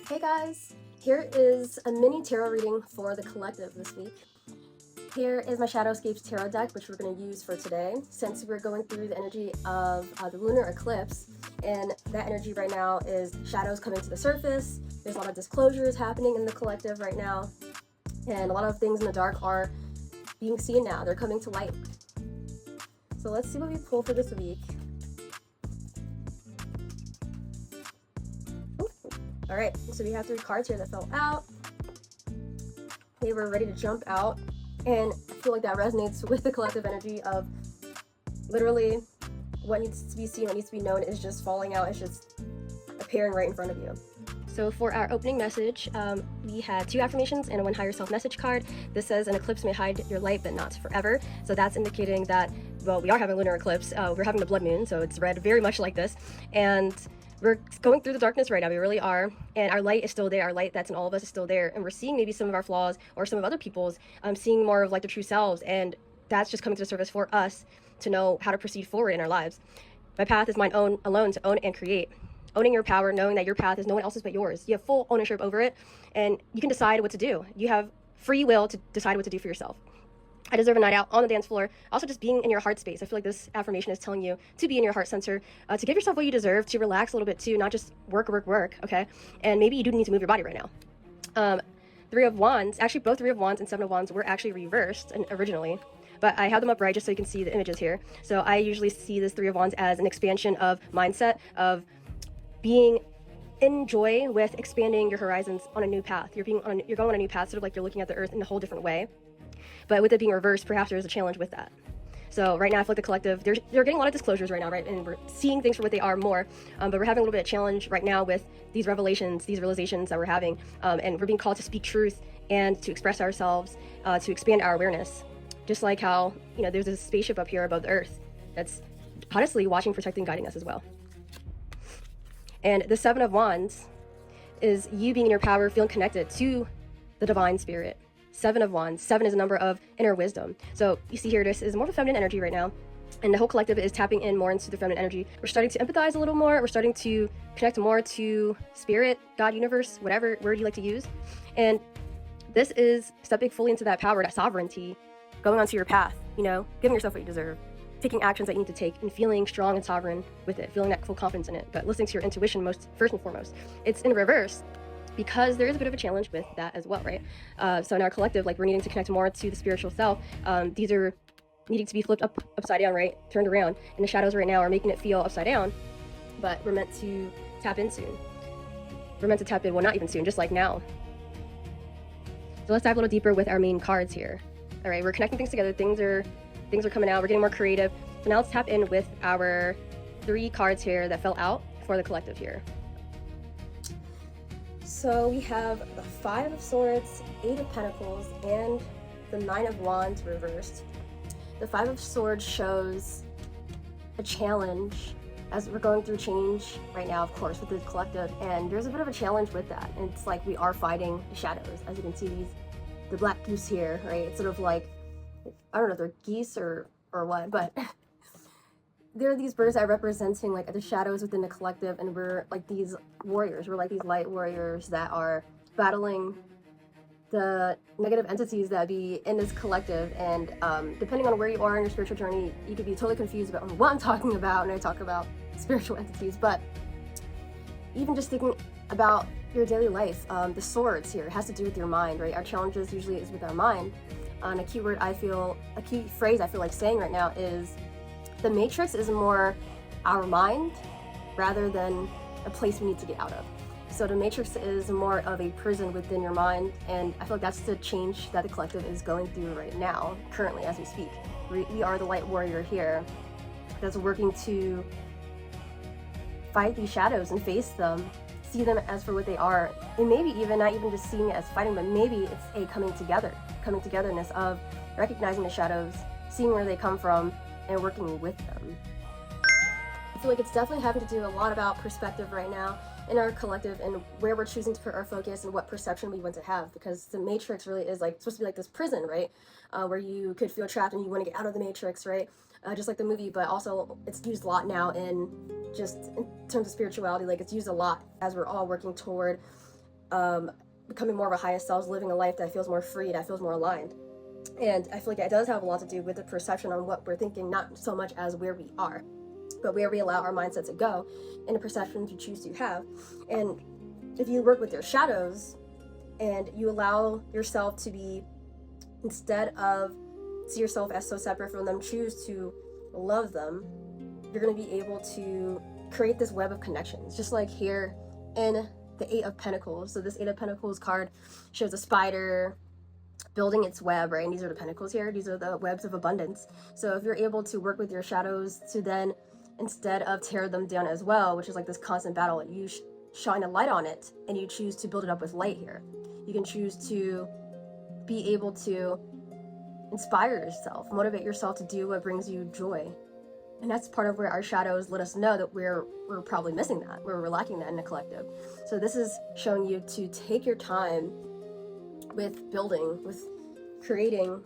Hey guys, here is a mini tarot reading for the collective this week. Here is my Shadowscapes tarot deck, which we're going to use for today, since we're going through the energy of the lunar eclipse, and that energy right now is shadows coming to the surface. There's a lot of disclosures happening in the collective right now, and a lot of things in the dark are being seen now. They're coming to light. So let's see what we pull for this week. All right, so we have 3 cards here that fell out. They were ready to jump out, and I feel like that resonates with the collective energy of literally what needs to be seen, what needs to be known is just falling out, it's just appearing right in front of you. So for our opening message, we had 2 affirmations and a 1 higher self message card. This says an eclipse may hide your light, but not forever. So that's indicating that, well, we are having a lunar eclipse. We're having the blood moon, so it's read very much like this. And we're going through the darkness right now, we really are, and our light is still there. Our light that's in all of us is still there, and we're seeing maybe some of our flaws or some of other people's seeing more of like their true selves, and that's just coming to the surface for us to know how to proceed forward in our lives. My path is mine own alone to own and create. Owning your power, knowing that your path is no one else's but yours. You have full ownership over it, and you can decide what to do. You have free will to decide what to do for yourself. I deserve a night out on the dance floor. Also, just being in your heart space. I feel like this affirmation is telling you to be in your heart center, to give yourself what you deserve, to relax a little bit too, not just work, okay? And maybe you do need to move your body right now. 3 of Wands, actually both 3 of Wands and 7 of Wands were actually reversed originally, but I have them upright just so you can see the images here. So I usually see this 3 of Wands as an expansion of mindset, of being in joy with expanding your horizons on a new path. You're going on a new path, sort of like you're looking at the earth in a whole different way. But with it being reversed, perhaps there's a challenge with that. So right now, I feel like the collective, they're getting a lot of disclosures right now, right? And we're seeing things for what they are more. But we're having a little bit of challenge right now with these revelations, these realizations that we're having. And we're being called to speak truth and to express ourselves, to expand our awareness. Just like how, there's a spaceship up here above the earth that's honestly watching, protecting, guiding us as well. And the 7 of Wands is you being in your power, feeling connected to the divine spirit. 7 of Wands. 7 is a number of inner wisdom. So you see here, this is more of a feminine energy right now. And the whole collective is tapping in more into the feminine energy. We're starting to empathize a little more. We're starting to connect more to spirit, God, universe, whatever word you like to use. And this is stepping fully into that power, that sovereignty, going onto your path, giving yourself what you deserve, taking actions that you need to take, and feeling strong and sovereign with it, feeling that full confidence in it, but listening to your intuition first and foremost. It's in reverse, because there is a bit of a challenge with that as well, right? So in our collective, like, we're needing to connect more to the spiritual self. These are needing to be flipped upside down, right? Turned around. And the shadows right now are making it feel upside down, but we're meant to tap in soon. We're meant to tap in, well, not even soon, just like now. So let's dive a little deeper with our main cards here. All right, we're connecting things together. Things are coming out. We're getting more creative. So now let's tap in with our 3 cards here that fell out for the collective here. So we have the 5 of Swords, 8 of Pentacles, and the 9 of Wands reversed. The 5 of Swords shows a challenge as we're going through change right now, of course, with the collective, and there's a bit of a challenge with that. And it's like we are fighting the shadows. As you can see, the black goose here, right? It's sort of like, I don't know if they're geese or what, but there are these birds that are representing like the shadows within the collective, and we're like these warriors. We're like these light warriors that are battling the negative entities that be in this collective. And depending on where you are in your spiritual journey, you could be totally confused about what I'm talking about when I talk about spiritual entities. But even just thinking about your daily life, the swords here has to do with your mind, right? Our challenges usually is with our mind. And a key phrase I feel like saying right now is, the matrix is more our mind rather than a place we need to get out of. So the matrix is more of a prison within your mind, and I feel like that's the change that the collective is going through right now, currently as we speak. We are the light warrior here that's working to fight these shadows and face them, see them as for what they are, and maybe even not even just seeing it as fighting, but maybe it's a togetherness of recognizing the shadows, seeing where they come from, and working with them. I feel like it's definitely having to do a lot about perspective right now in our collective, and where we're choosing to put our focus and what perception we want to have, because the matrix really is like supposed to be like this prison, right? Where you could feel trapped and you want to get out of the matrix, right? Just like the movie, but also it's used a lot now in terms of spirituality. Like, it's used a lot as we're all working toward becoming more of our highest selves, living a life that feels more free, that feels more aligned. And I feel like that does have a lot to do with the perception on what we're thinking, not so much as where we are, but where we allow our mindset to go and the perceptions you choose to have. And if you work with your shadows and you allow yourself to be, instead of see yourself as so separate from them, choose to love them, you're going to be able to create this web of connections, just like here in the Eight of Pentacles. So this Eight of Pentacles card shows a spider building its web, right? And these are the pentacles here. These are the webs of abundance. So if you're able to work with your shadows to then, instead of tear them down as well, which is like this constant battle, you shine a light on it and you choose to build it up with light here. You can choose to be able to inspire yourself, motivate yourself to do what brings you joy. And that's part of where our shadows let us know that we're probably missing that. We're lacking that in the collective. So this is showing you to take your time with building, with creating.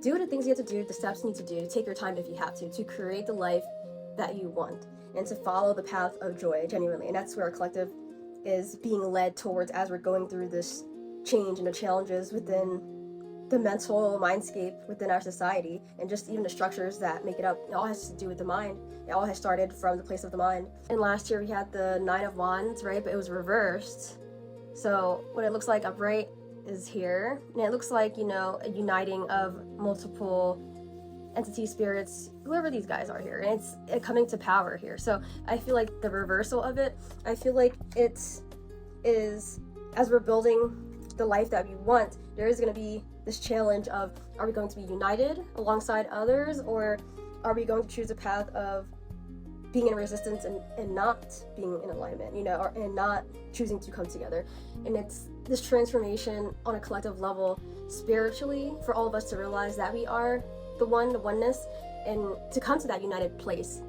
Do the things you have to do, the steps you need to do. Take your time if you have to create the life that you want and to follow the path of joy genuinely. And that's where our collective is being led towards as we're going through this change and the challenges within the mental mindscape within our society, and just even the structures that make it up. It all has to do with the mind. It all has started from the place of the mind. And last year we had the Nine of Wands, right? But it was reversed. So what it looks like upright is here. And it looks like, you know, a uniting of multiple entity spirits, whoever these guys are here. And it's coming to power here. So I feel like the reversal of it, I feel like it is, as we're building the life that we want, there is going to be this challenge of, are we going to be united alongside others, or are we going to choose a path of being in resistance and not being in alignment, you know, and not choosing to come together. And it's this transformation on a collective level spiritually for all of us to realize that we are the oneness, and to come to that united place.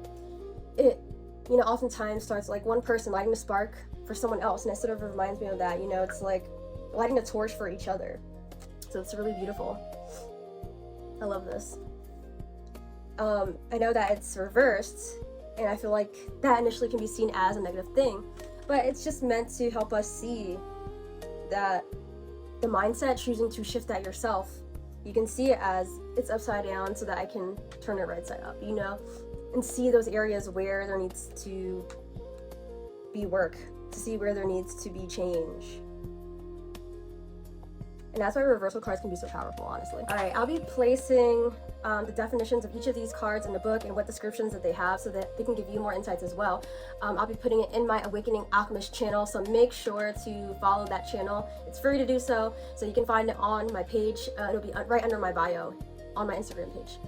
It, you know, oftentimes starts like one person lighting the spark for someone else, and it sort of reminds me of that, you know, it's like lighting a torch for each other. So it's really beautiful. I love this. I know that it's reversed, and I feel like that initially can be seen as a negative thing, but it's just meant to help us see that the mindset, choosing to shift that yourself, you can see it as it's upside down so that I can turn it right side up, you know, and see those areas where there needs to be work, to see where there needs to be change. And that's why reversal cards can be so powerful, honestly. All right, I'll be placing the definitions of each of these cards in the book and what descriptions that they have so that they can give you more insights as well. I'll be putting it in my Awakening Alchemist channel, so make sure to follow that channel. It's free to do so, so you can find it on my page. It'll be right under my bio on my Instagram page.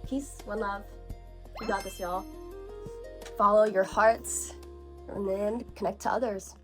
Peace, one love. You got this, y'all. Follow your hearts and then connect to others.